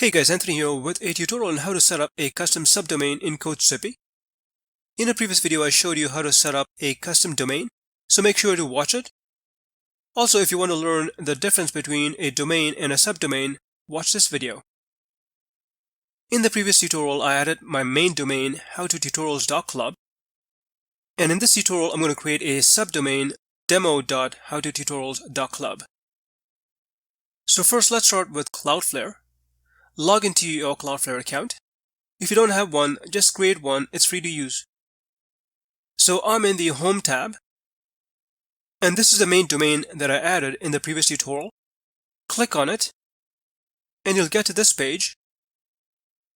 Hey guys, Anthony here with a tutorial on how to set up a custom subdomain in CoachZippy. In a previous video, I showed you how to set up a custom domain, so make sure to watch it. Also, if you want to learn the difference between a domain and a subdomain, watch this video. In the previous tutorial, I added my main domain, howtotutorials.club, and in this tutorial, I'm going to create a subdomain, demo.howtotutorials.club. So first, let's start with CloudFlare. Log into your CloudFlare account. If you don't have one, just create one. It's free to use. So I'm in the Home tab, and this is the main domain that I added in the previous tutorial. Click on it, and you'll get to this page.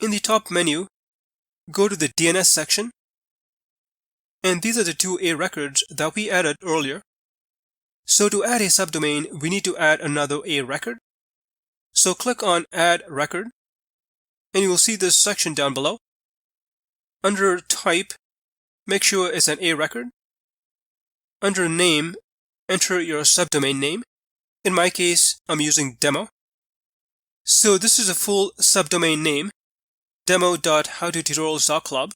In the top menu, go to the DNS section, and these are the two A records that we added earlier. So to add a subdomain, we need to add another A record. So click on Add Record, and you will see this section down below. Under Type, make sure it's an A record. Under Name, enter your subdomain name. In my case, I'm using demo. So this is a full subdomain name, demo.howtotutorials.club.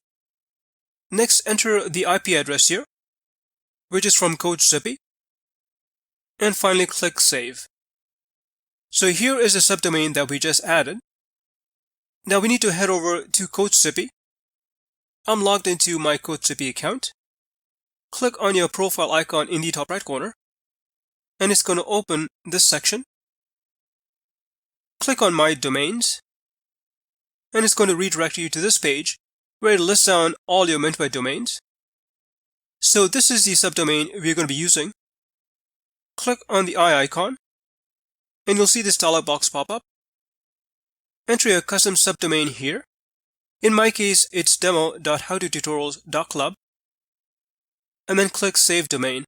Next, enter the IP address here, which is from CoachZippy. And finally, click Save. So here is the subdomain that we just added. Now we need to head over to CoachZippy. I'm logged into my CoachZippy account. Click on your profile icon in the top right corner, and it's going to open this section. Click on My Domains, and it's going to redirect you to this page where it lists down all your mint by domains. So this is the subdomain we're going to be using. Click on the eye icon, and you'll see this dialog box pop up. Enter your custom subdomain here. In my case, it's demo.howtotutorials.club, and then click Save Domain.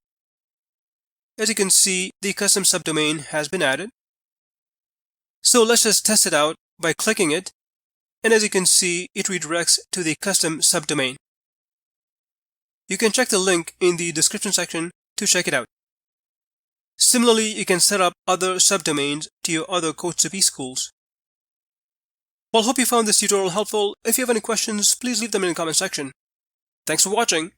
As you can see, the custom subdomain has been added. So let's just test it out by clicking it, and as you can see, it redirects to the custom subdomain. You can check the link in the description section to check it out. Similarly, you can set up other subdomains to your other CoachZippy schools. Well, hope you found this tutorial helpful. If you have any questions, please leave them in the comment section. Thanks for watching.